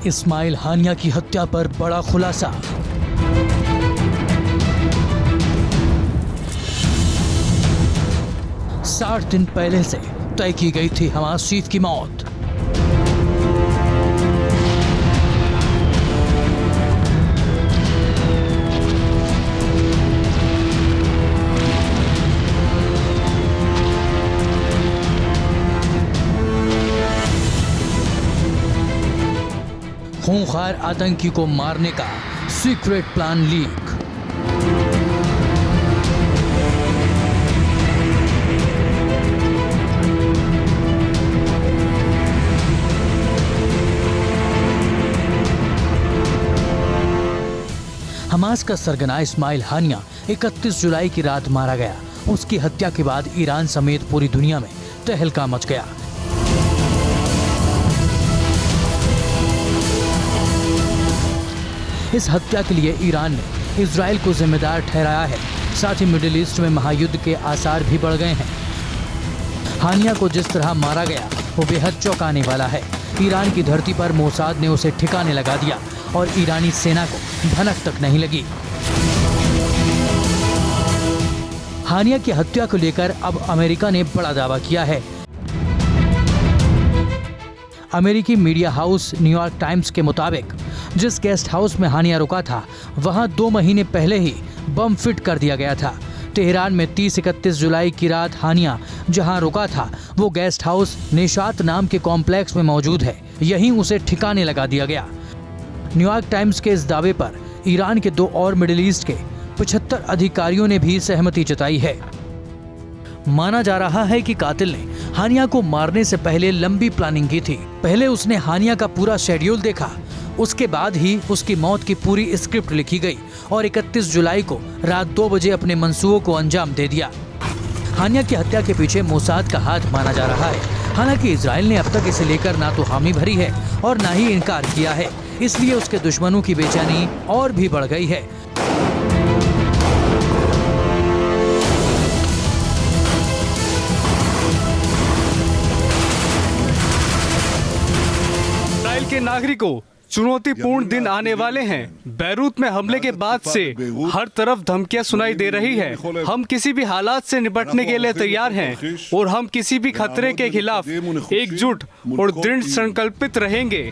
इस्माइल हानिया की हत्या पर बड़ा खुलासा। साठ दिन पहले से तय की गई थी हमास चीफ की मौत। खूंखार आतंकी को मारने का सीक्रेट प्लान लीक। हमास का सरगना इस्माइल हानिया 31 जुलाई की रात मारा गया। उसकी हत्या के बाद ईरान समेत पूरी दुनिया में तहलका मच गया। इस हत्या के लिए ईरान ने इजराइल को जिम्मेदार ठहराया है। साथ ही मिडिल ईस्ट में महायुद्ध के आसार भी बढ़ गए हैं। हानिया को जिस तरह मारा गया वो बेहद चौंकाने वाला है। ईरान की धरती पर मोसाद ने उसे ठिकाने लगा दिया और ईरानी सेना को भनक तक नहीं लगी। हानिया की हत्या को लेकर अब अमेरिका ने बड़ा दावा किया है। अमेरिकी मीडिया हाउस न्यूयॉर्क टाइम्स के मुताबिक जिस गेस्ट हाउस में हानिया रुका था वहां 2 महीने पहले ही बम फिट कर दिया गया था। तेहरान में 30-31 जुलाई की रात हानिया जहां रुका था वो गेस्ट हाउस निशात नाम के कॉम्प्लेक्स में मौजूद है। यहीं उसे ठिकाने लगा दिया गया। न्यूयॉर्क टाइम्स के इस दावे पर ईरान के 2 और मिडिल ईस्ट के 75 अधिकारियों ने भी सहमति जताई है। माना जा रहा है कि कातिल ने हानिया को मारने से पहले लंबी प्लानिंग की थी। पहले उसने हानिया का पूरा शेड्यूल देखा, उसके बाद ही उसकी मौत की पूरी स्क्रिप्ट लिखी गई और 31 जुलाई को रात 2 बजे अपने मंसूबों को अंजाम दे दिया। हानिया की हत्या के पीछे मोसाद का हाथ माना जा रहा है। हालांकि इजराइल ने अब तक इसे लेकर ना तो हामी भरी है और ना ही इनकार किया है। इसलिए उसके दुश्मनों की बेचैनी और भी बढ़ गई है। इजराइल के नागरिकों, चुनौतीपूर्ण दिन आने वाले हैं। बैरूत में हमले के बाद से हर तरफ धमकियां सुनाई दे रही है। हम किसी भी हालात से निपटने के लिए तैयार हैं और हम किसी भी खतरे के खिलाफ एकजुट और दृढ़ संकल्पित रहेंगे।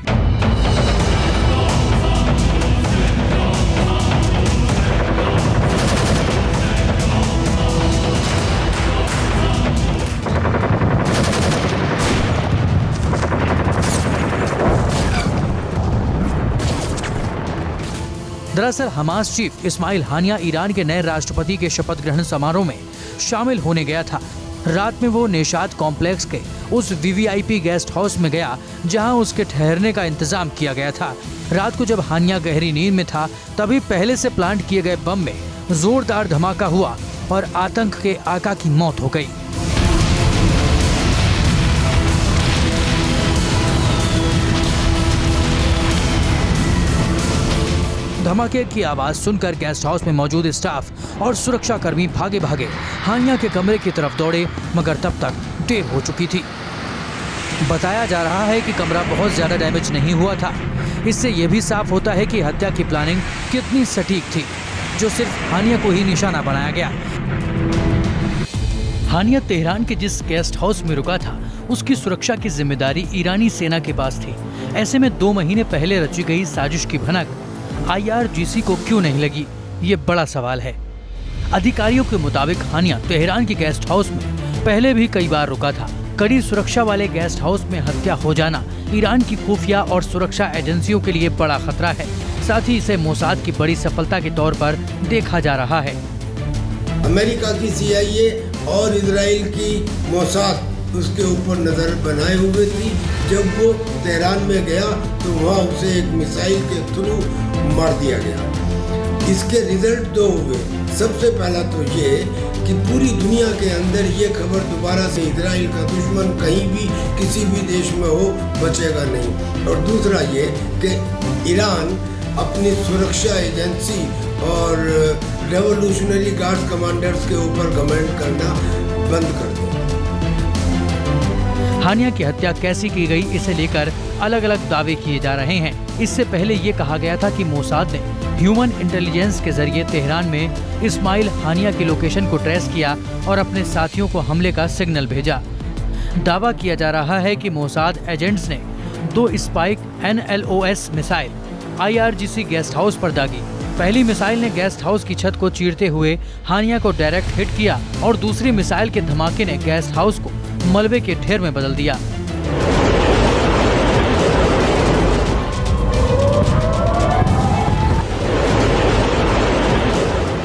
दरअसल हमास चीफ इस्माइल हानिया ईरान के नए राष्ट्रपति के शपथ ग्रहण समारोह में शामिल होने गया था। रात में वो निशात कॉम्प्लेक्स के उस वीवीआईपी गेस्ट हाउस में गया जहां उसके ठहरने का इंतजाम किया गया था। रात को जब हानिया गहरी नींद में था तभी पहले से प्लांट किए गए बम में जोरदार धमाका हुआ और आतंक के आका की मौत हो गई। धमाके की आवाज सुनकर गेस्ट हाउस में मौजूद स्टाफ और सुरक्षा कर्मी भागे भागे हानिया के कमरे की तरफ दौड़े, मगर तब तक देर हो चुकी थी। बताया जा रहा है कि कमरा बहुत ज्यादा डैमेज नहीं हुआ था। इससे यह भी साफ होता है कि हत्या की प्लानिंग कितनी सटीक थी, जो सिर्फ हानिया को ही निशाना बनाया गया। हानिया तेहरान के जिस गेस्ट हाउस में रुका था उसकी सुरक्षा की जिम्मेदारी ईरानी सेना के पास थी। ऐसे में 2 महीने पहले रची गई साजिश की भनक IRGC को क्यों नहीं लगी, ये बड़ा सवाल है। अधिकारियों के मुताबिक हानिया तेहरान के गेस्ट हाउस में पहले भी कई बार रुका था। कड़ी सुरक्षा वाले गेस्ट हाउस में हत्या हो जाना ईरान की खुफिया और सुरक्षा एजेंसियों के लिए बड़ा खतरा है। साथ ही इसे मोसाद की बड़ी सफलता के तौर पर देखा जा रहा है। अमेरिका की CIA और इजराइल की मोसाद उसके ऊपर नजर बनाए हुए थी। जब वो तेहरान में गया तो वहाँ उसे एक मिसाइल के थ्रू मार दिया गया। इसके रिजल्ट 2 हुए। सबसे पहला तो ये कि पूरी दुनिया के अंदर ये खबर दोबारा से इजराइल का दुश्मन कहीं भी किसी भी देश में हो बचेगा नहीं। और दूसरा ये कि ईरान अपनी सुरक्षा एजेंसी और रेवोल्यूशनरी गार्ड्स कमांडर्स के ऊपर घमंड करना बंद कर दे। हानिया की हत्या कैसे की गई, इसे लेकर अलग अलग दावे किए जा रहे हैं। इससे पहले ये कहा गया था कि मोसाद ने ह्यूमन इंटेलिजेंस के जरिए तेहरान में इस्माइल हानिया की लोकेशन को ट्रेस किया और अपने साथियों को हमले का सिग्नल भेजा। दावा किया जा रहा है कि मोसाद एजेंट्स ने 2 spike NLOS missile IRGC guest house पर दागी। पहली मिसाइल ने गेस्ट हाउस की छत को चीरते हुए हानिया को डायरेक्ट हिट किया और दूसरी मिसाइल के धमाके ने गेस्ट हाउस को मलबे के ढेर में बदल दिया।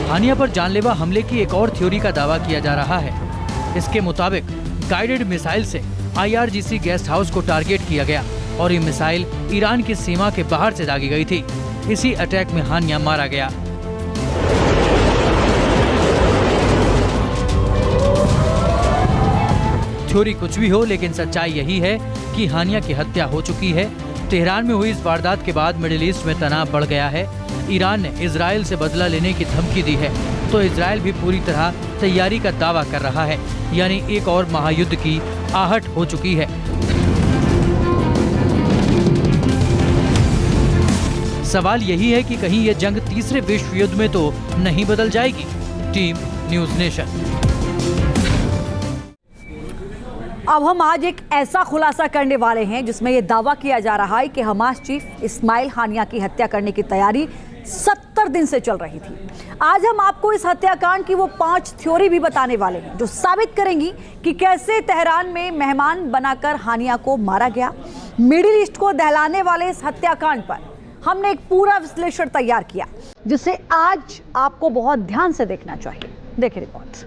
हानिया पर जानलेवा हमले की एक और थ्योरी का दावा किया जा रहा है। इसके मुताबिक गाइडेड मिसाइल से IRGC गेस्ट हाउस को टारगेट किया गया और ये मिसाइल ईरान की सीमा के बाहर से दागी गई थी। इसी अटैक में हानिया मारा गया। थ्योरी कुछ भी हो, लेकिन सच्चाई यही है कि हानिया की हत्या हो चुकी है। तेहरान में हुई इस वारदात के बाद मिडिल ईस्ट में तनाव बढ़ गया है। ईरान ने इजराइल से बदला लेने की धमकी दी है, तो इजराइल भी पूरी तरह तैयारी का दावा कर रहा है, यानी एक और महायुद्ध की आहट हो चुकी है। सवाल यही है कि कहीं ये जंग तीसरे विश्व युद्ध में तो नहीं बदल जाएगी। Team news nation. अब हम आज एक ऐसा खुलासा करने वाले हैं जिसमें यह दावा किया जा रहा है कि हमास चीफ इस्माइल हानिया की हत्या करने की तैयारी 70 दिन से चल रही थी। आज हम आपको इस हत्याकांड की वो 5 थ्योरी भी बताने वाले हैं जो साबित करेंगी कि कैसे तेहरान में मेहमान बनाकर हानिया को मारा गया। मिडिल ईस्ट को दहलाने वाले इस हत्याकांड पर हमने एक पूरा विश्लेषण तैयार किया, जिसे आज आपको बहुत ध्यान से देखना चाहिए। देखिए रिपोर्ट।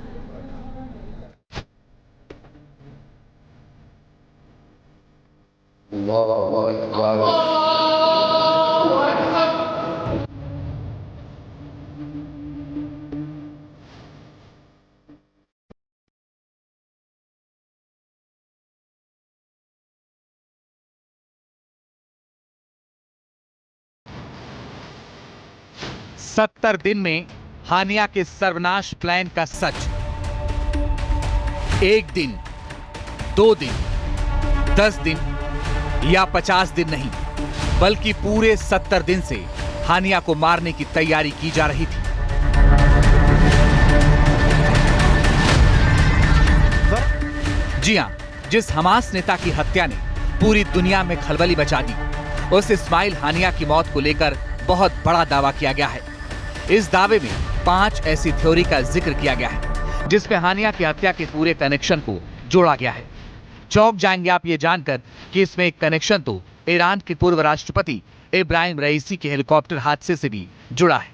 सत्तर दिन में हानिया के सर्वनाश प्लान का सच। 1 दिन, 2 दिन, 10 दिन या 50 दिन नहीं, बल्कि पूरे 70 दिन से हानिया को मारने की तैयारी की जा रही थी। जी हां, जिस हमास नेता की हत्या ने पूरी दुनिया में खलबली मचा दी, उस इस्माइल हानिया की मौत को लेकर बहुत बड़ा दावा किया गया है। इस दावे में 5 ऐसी थ्योरी का जिक्र किया गया है जिसमें हानिया की हत्या के पूरे कनेक्शन को जोड़ा गया है। चौंक जाएंगे आप ये जानकर कि इसमें एक कनेक्शन तो ईरान के पूर्व राष्ट्रपति इब्राहिम रईसी के हेलीकॉप्टर हादसे से भी जुड़ा है।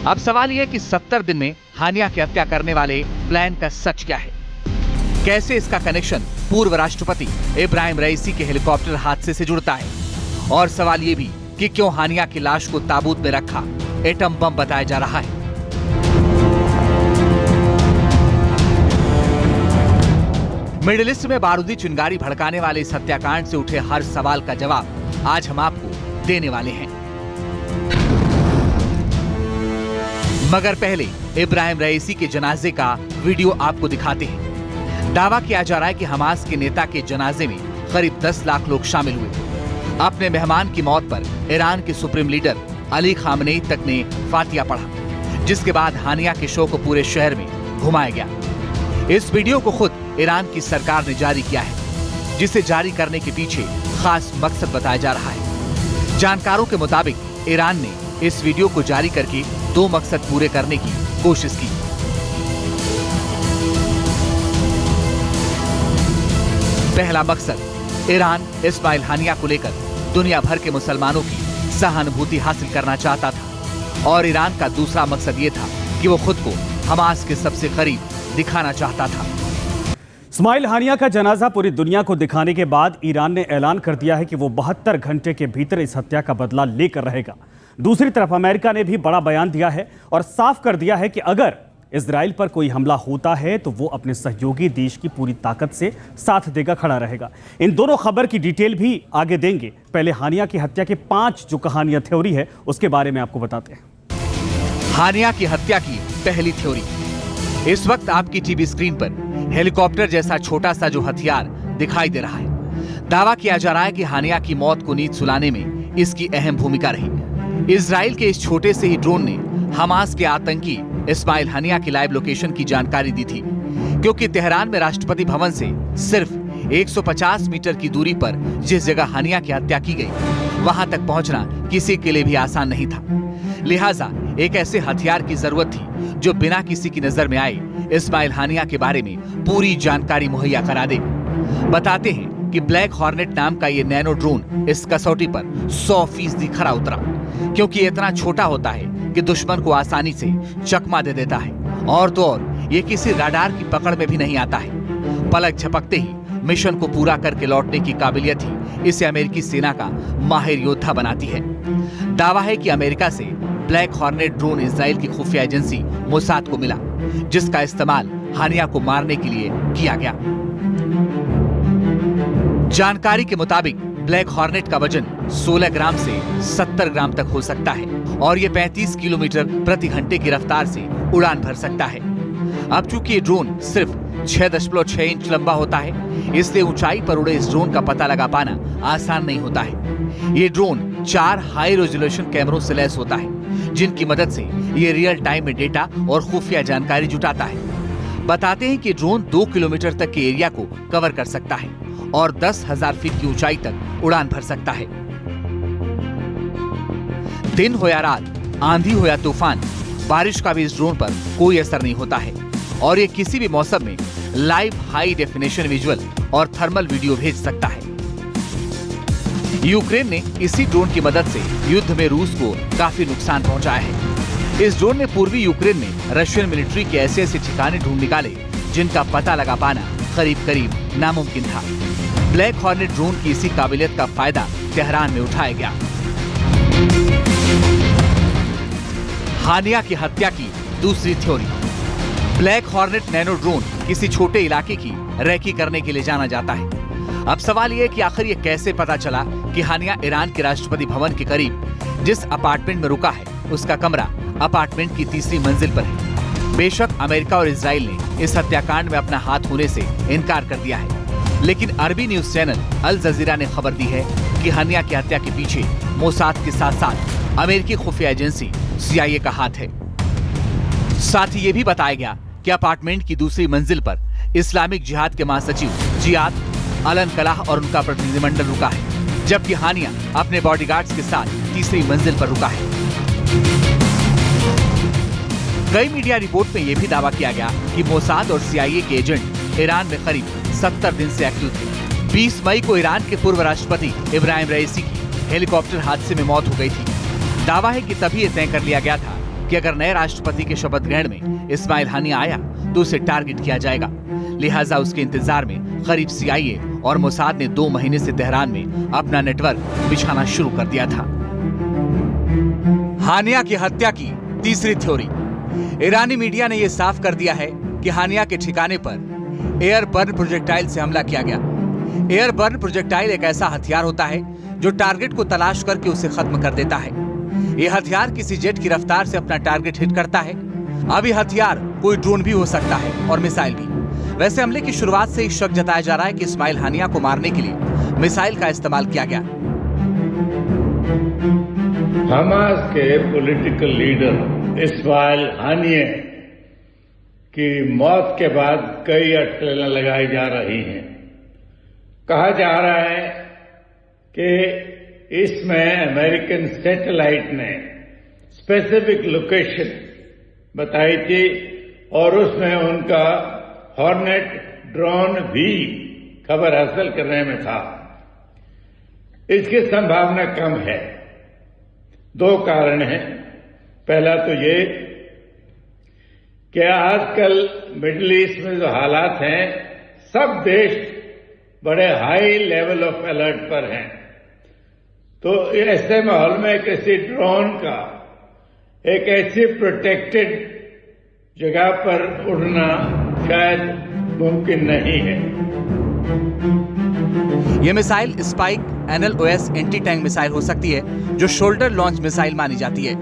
अब सवाल यह है कि 70 दिन में हानिया की हत्या करने वाले प्लान का सच क्या है? कैसे इसका कनेक्शन पूर्व राष्ट्रपति इब्राहिम रईसी के हेलीकॉप्टर हादसे से जुड़ता है? और सवाल यह भी कि क्यों हानिया की लाश को ताबूत में रखा एटम बम बताया जा रहा है? मिडिल ईस्ट में बारूदी चिंगारी भड़काने वाले इस हत्याकांड से उठे हर सवाल का जवाब आज हम आपको देने वाले हैं। मगर पहले इब्राहिम रईसी के जनाजे का वीडियो आपको दिखाते हैं। दावा किया जा रहा है कि हमास के नेता के जनाजे में करीब 10 लाख लोग शामिल हुए। अपने मेहमान की मौत पर ईरान के सुप्रीम लीडर अली खामनेई तक ने फातिया पढ़ा, जिसके बाद हानिया के शो को पूरे शहर में घुमाया गया। इस वीडियो को खुद ईरान की सरकार ने जारी किया है, जिसे जारी करने के पीछे खास मकसद बताया जा रहा है। जानकारों के मुताबिक ईरान ने इस वीडियो को जारी करके 2 मकसद पूरे करने की कोशिश की। पहला मकसद, ईरान इस्माइल हानिया को लेकर दुनिया भर के मुसलमानों की सहानुभूति हासिल करना चाहता था, और ईरान का दूसरा मकसद ये था कि वो खुद को हमास के सबसे करीब दिखाना चाहता था। इस्माइल हानिया का जनाजा पूरी दुनिया को दिखाने के बाद ईरान ने ऐलान कर दिया है कि वो 72 घंटे के भीतर इस हत्या का बदला लेकर रहेगा। दूसरी तरफ अमेरिका ने भी बड़ा बयान दिया है और साफ कर दिया है कि अगर इजराइल पर कोई हमला होता है तो वो अपने सहयोगी देश की पूरी ताकत से साथ देगा, खड़ा रहेगा। इन दोनों खबर की डिटेल भी आगे देंगे। पहले हानिया की हत्या के 5 जो कहानियां थ्योरी है उसके बारे में आपको बताते हैं। हानिया की हत्या की पहली थ्योरी। इस वक्त आपकी टीवी स्क्रीन पर हेलीकॉप्टर जैसा छोटा सा जो हथियार दिखाई दे रहा है, दावा किया जा रहा है कि हानिया की मौत को नींद सुलाने में इसकी अहम भूमिका रही। इजराइल के इस छोटे से ही ड्रोन ने हमास के आतंकी इस्माइल हानिया की लाइव लोकेशन की जानकारी दी थी, क्योंकि तेहरान में राष्ट्रपति भवन से सिर्फ 150 मीटर की दूरी पर जिस जगह हानिया की हत्या की गई, वहां तक पहुंचना किसी के लिए भी आसान नहीं था। लिहाजा एक ऐसे हथियार की जरूरत थी जो बिना किसी की नजर में आए इस्माइल हानिया के बारे में पूरी जानकारी मुहैया करा दे। बताते हैं कि ब्लैक हॉर्नेट नाम का ये नैनो ड्रोन इस कसौटी पर 100% खरा उतरा, क्योंकि ये इतना छोटा होता है कि दुश्मन को आसानी से चकमा दे देता है, और तो और ये किसी रडार की पकड़ में भी नहीं आता है। पलक झपकते ही मिशन को पूरा करके लौटने की काबिलियत ही इसे अमेरिकी सेना का माहिर योद्धा बनाती है। दावा है कि अमेरिका से ब्लैक हॉर्नेट ड्रोन इजराइल की खुफिया एजेंसी मोसाद को मिला, जिसका इस्तेमाल हानिया को मारने के लिए किया गया। जानकारी के मुताबिक ब्लैक हॉर्नेट का वजन 16 ग्राम से 70 ग्राम तक हो सकता है और ये 35 किलोमीटर प्रति घंटे की रफ्तार से उड़ान भर सकता है। अब चूंकि ये ड्रोन सिर्फ 6.6 इंच लंबा होता है, इसलिए ऊंचाई पर उड़े इस ड्रोन का पता लगा पाना आसान नहीं होता है। ये ड्रोन 4 हाई रेजोल्यूशन कैमरों से लैस होता है, जिनकी मदद से ये रियल टाइम में डेटा और खुफिया जानकारी जुटाता है। बताते हैं कि ड्रोन 2 किलोमीटर तक के एरिया को कवर कर सकता है और 10,000 फीट की ऊंचाई तक उड़ान भर सकता है। दिन हो या रात, आंधी हो या तूफान, बारिश का भी इस ड्रोन पर कोई असर नहीं होता है और ये किसी भी मौसम में लाइव हाई डेफिनेशन विजुअल और थर्मल वीडियो भेज सकता है। यूक्रेन ने इसी ड्रोन की मदद से युद्ध में रूस को काफी नुकसान पहुंचाया है। इस ड्रोन ने पूर्वी यूक्रेन में रशियन मिलिट्री के ऐसे ठिकाने ढूंढ निकाले जिनका पता लगा पाना करीब नामुमकिन था। ब्लैक हॉर्नेट ड्रोन की इसी काबिलियत का फायदा तेहरान में उठाया गया। हानिया की हत्या की दूसरी theory. Black hornet nano drone किसी छोटे इलाके की रेकी करने के लिए जाना जाता है। अब सवाल यह है कि आखिर ये कैसे पता चला कि हानिया ईरान के राष्ट्रपति भवन के करीब जिस अपार्टमेंट में रुका है, उसका कमरा अपार्टमेंट की तीसरी मंजिल पर है। बेशक अमेरिका और इजराइल ने इस हत्याकांड में अपना हाथ होने से इनकार कर दिया है, लेकिन अरबी न्यूज चैनल अल जजीरा ने खबर दी है कि हानिया की हत्या के पीछे मोसाद के साथ साथ अमेरिकी खुफिया एजेंसी CIA का हाथ है। साथ ही ये भी बताया गया कि अपार्टमेंट की दूसरी मंजिल पर इस्लामिक जिहाद के महासचिव जियाद अलन कलाह और उनका प्रतिनिधिमंडल रुका है, जबकि हानिया अपने बॉडीगार्ड्स के साथ तीसरी मंजिल पर रुका है। कई मीडिया रिपोर्ट में यह भी दावा किया गया कि मोसाद और CIA के एजेंट ईरान में करीब 70 दिन से एक्टिव थे। 20 मई को ईरान के पूर्व राष्ट्रपति इब्राहिम रईसी की हेलीकॉप्टर हादसे में मौत हो गई थी। दावा है कि तभी यह तय कर लिया गया था कि अगर नए राष्ट्रपति के शपथ ग्रहण में इस्माइल हानिया आया तो उसे टारगेट किया जाएगा। लिहाजा उसके इंतजार में करीब CIA और मोसाद ने 2 महीने से तेहरान में अपना नेटवर्क बिछाना शुरू कर दिया था। हानिया की हत्या की तीसरी थ्योरी। ईरानी मीडिया ने यह साफ कर दिया है कि हानिया के ठिकाने पर एयर बर्न प्रोजेक्टाइल से हमला किया गया। एयर बर्न प्रोजेक्टाइल एक ऐसा हथियार होता है जो टारगेट को तलाश करके उसे खत्म कर देता है। यह हथियार किसी जेट की रफ्तार से अपना टारगेट हिट करता है। अब यह हथियार कोई ड्रोन भी हो सकता है और मिसाइल भी। वैसे हमले की शुरुआत से ही शक जताया जा रहा है कि इस्माइल हानिया को मारने के लिए मिसाइल का इस्तेमाल किया गया। हमास के पॉलिटिकल लीडर इस्माइल हानिया की मौत के बाद कई अटकलें लगाई जा रही हैं। कहा जा रहा है कि इसमें अमेरिकन सैटेलाइट ने स्पेसिफिक लोकेशन बताई थी और उसमें उनका हॉर्नेट ड्रोन भी खबर हासिल करने में था। इसकी संभावना कम है। 2 कारण हैं। पहला तो ये कि आजकल मिडिल ईस्ट में जो हालात हैं, सब देश बड़े हाई लेवल ऑफ अलर्ट पर हैं। तो ऐसे माहौल में किसी ड्रोन का एक ऐसी प्रोटेक्टेड जगह पर उड़ना शायद मुमकिन नहीं है। यह missile spike NLOS anti tank missile हो सकती है, जो शोल्डर लॉन्च मिसाइल मानी जाती है।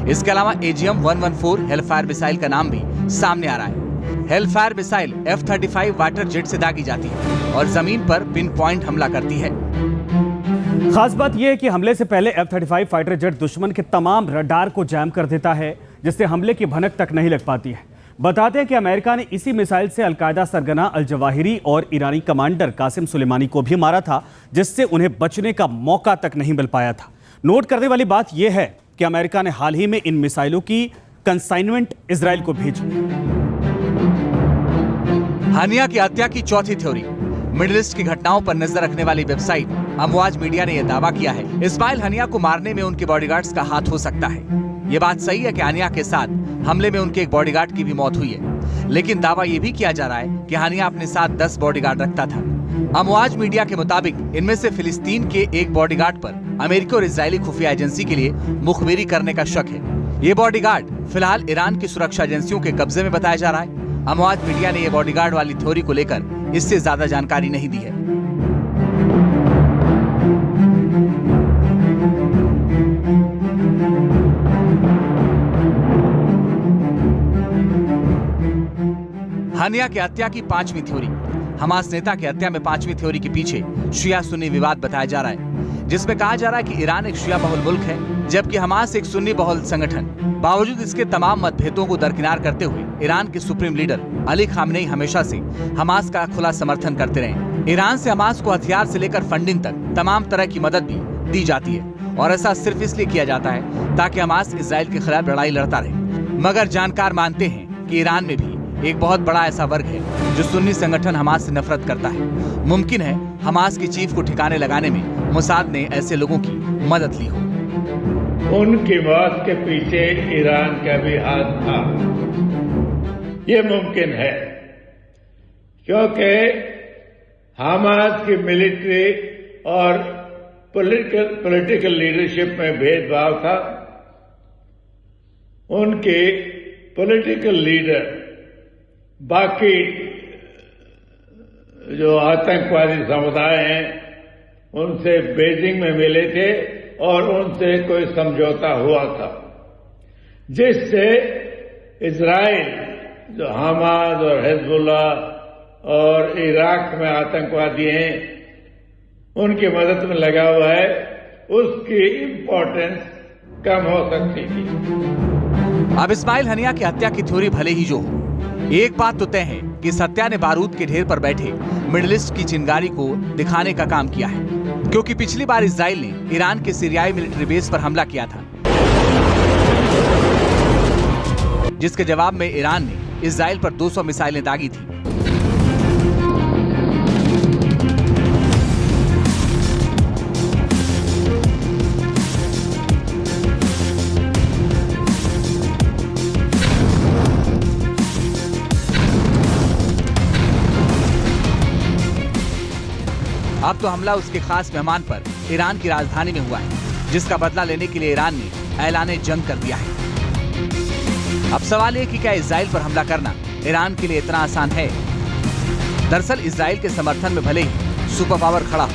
इसके अलावा AGM-114 हेलफायर मिसाइल का नाम भी सामने आ रहा है। Hellfire missile F-35 water jet से दागी जाती है और जमीन पर पिन पॉइंट हमला करती है। खास बात यह है कि हमले से पहले F-35 फाइटर जेट दुश्मन के तमाम रडार को जैम कर देता है, जिससे हमले की भनक तक नहीं लग पाती है। बताते हैं कि अमेरिका ने इसी मिसाइल से अलकायदा सरगना अल जवाहिरी और ईरानी कमांडर कासिम सुलेमानी को भी मारा था, जिससे उन्हें बचने का मौका तक नहीं मिल पाया था। नोट करने वाली बात यह है कि अमेरिका ने हाल ही में इन मिसाइलों की कंसाइनमेंट इजराइल को भेजी। हानिया की हत्या की चौथी थ्योरी। मिडिल ईस्ट की घटनाओं पर नजर रखने वाली वेबसाइट अमवाज मीडिया ने यह दावा किया है इस्माइल हानिया को मारने में उनके बॉडीगार्ड्स का हाथ हो सकता है। ये बात सही है कि हानिया के साथ हमले में उनके एक बॉडीगार्ड की भी मौत हुई है, लेकिन दावा यह भी किया जा रहा है कि हानिया अपने साथ 10 बॉडीगार्ड रखता था। अमवाज मीडिया के मुताबिक इनमें से फिलिस्तीन के एक बॉडीगार्ड पर अमेरिकी और इजरायली खुफिया एजेंसी के लिए मुखबिरी करने का शक है। ये बॉडीगार्ड फिलहाल ईरान की सुरक्षा एजेंसियों के कब्जे में बताया जा रहा है। अमवाज मीडिया ने ये बॉडीगार्ड वाली थ्योरी को लेकर इससे ज्यादा जानकारी नहीं दी है। हानिया की हत्या की 5वीं थ्योरी। हमास नेता की हत्या में 5वीं थ्योरी के पीछे शिया सुन्नी विवाद बताया जा रहा है, जिसमें कहा जा रहा है कि ईरान एक शिया बहुल मुल्क है जबकि हमास एक सुन्नी बहुल संगठन। बावजूद इसके तमाम मतभेदों को दरकिनार करते हुए ईरान के सुप्रीम लीडर अली खामनेई हमेशा से हमास का खुला समर्थन करते रहे। ईरान से हमास को हथियार से लेकर फंडिंग तक तमाम तरह की मदद भी दी जाती है और ऐसा सिर्फ इसलिए किया जाता है ताकि हमास इजराइल के खिलाफ लड़ाई लड़ता रहे। मगर जानकार मानते हैं कि ईरान में भी एक बहुत बड़ा ऐसा वर्ग है जो सुन्नी संगठन हमास से नफरत करता है। मुमकिन है हमास के चीफ को ठिकाने लगाने में मोसाद ने ऐसे लोगों की मदद ली हो। उनकी मौत के पीछे ईरान का भी हाथ था, ये मुमकिन है, क्योंकि हमास की मिलिट्री और पॉलिटिकल लीडरशिप में भेदभाव था। उनके पॉलिटिकल लीडर बाकी जो आतंकवादी समुदाय हैं उनसे बीजिंग में मिले थे और उनसे कोई समझौता हुआ था, जिससे इजराइल जो हमास और हिजबुल्लाह और इराक में आतंकवादी हैं उनकी मदद में लगा हुआ है, उसकी इम्पोर्टेंस कम हो सकती थी। अब इस्माइल हानिया की हत्या की थ्योरी भले ही जो हो, एक बात तो तय है कि इस हत्या ने बारूद के ढेर पर बैठे मिडिल ईस्ट की चिंगारी को दिखाने का काम किया है, क्योंकि पिछली बार इजराइल ने ईरान के सीरियाई मिलिट्री बेस पर हमला किया था, जिसके जवाब में ईरान ने इजराइल पर 200 मिसाइलें दागी थी। अब तो हमला उसके खास मेहमान पर ईरान की राजधानी में हुआ है, जिसका बदला लेने के लिए ईरान ने ऐलाने जंग कर दिया है। अब सवाल है कि क्या इजराइल पर हमला करना ईरान के लिए इतना आसान है? दरअसल इजराइल के समर्थन में भले ही सुपर पावर खड़ा हो,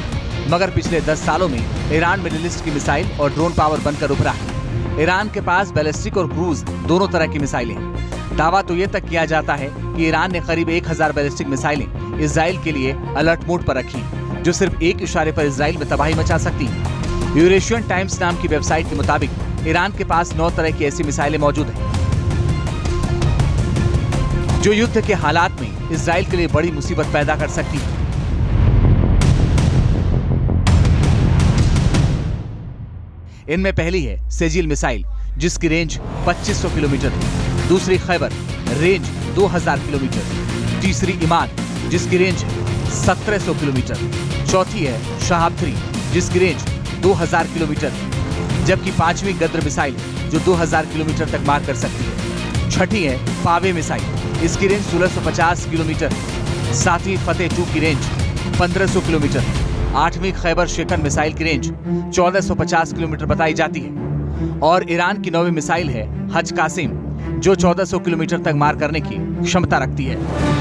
मगर पिछले 10 सालों में ईरान मिडिल ईस्ट की मिसाइल और ड्रोन पावर बनकर उभरा है। ईरान के पास बैलिस्टिक और क्रूज दोनों तरह की मिसाइलें हैं। दावा तो ये तक किया जाता है कि ईरान ने करीब 1000 बैलिस्टिक मिसाइलें इजराइल के लिए अलर्ट मोड पर रखी, जो सिर्फ एक इशारे पर इजराइल में तबाही मचा सकती है। यूरेशियन टाइम्स नाम की वेबसाइट के मुताबिक ईरान के पास 9 तरह की ऐसी मिसाइलें मौजूद हैं, जो युद्ध के हालात में इजराइल के लिए बड़ी मुसीबत पैदा कर सकती है। इनमें पहली है सेजिल मिसाइल, जिसकी रेंज 2500 किलोमीटर है। दूसरी खैबर, रेंज 2000 किलोमीटर। तीसरी इमाद, जिसकी रेंज 1700 किलोमीटर। चौथी है शहाब 3, जिसकी रेंज 2000 किलोमीटर है, जबकि 5वीं गद्र मिसाइल जो 2000 किलोमीटर तक मार कर सकती है। छठी है पावे मिसाइल, इसकी रेंज 1650 किलोमीटर है। 7वीं फतेह 2 की रेंज 1500 किलोमीटर है। 8वीं खैबर शेकन मिसाइल की रेंज 1450 किलोमीटर बताई जाती है। और ईरान की 9वीं मिसाइल है हज कासिम, जो 1400 किलोमीटर तक मार करने की क्षमता रखती है।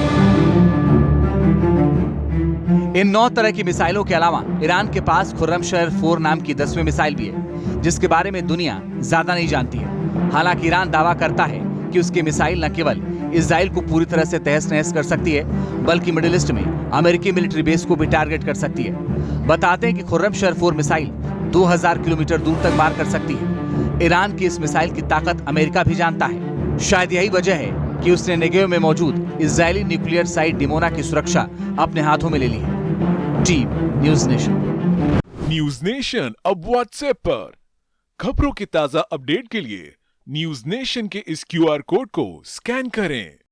इन 9 तरह की मिसाइलों के अलावा ईरान के पास खुर्रमशहर 4 नाम की 10वीं मिसाइल भी है, जिसके बारे में दुनिया ज्यादा नहीं जानती है। हालांकि ईरान दावा करता है कि उसकी मिसाइल न केवल इजराइल को पूरी तरह से तहस नहस कर सकती है, बल्कि मिडिल ईस्ट में अमेरिकी मिलिट्री बेस को भी टारगेट कर सकती है। बताते हैं कि खुर्रमशहर 4 मिसाइल 2000 किलोमीटर दूर तक मार कर सकती है। ईरान की इस मिसाइल की ताकत अमेरिका भी जानता है। शायद यही वजह है कि उसने नेगेव में मौजूद इजरायली न्यूक्लियर साइट डिमोना की सुरक्षा अपने हाथों में ले ली है। Team news nation. News nation अब व्हाट्सएप पर खबरों के ताजा अपडेट के लिए न्यूज नेशन के इस QR कोड को स्कैन करें।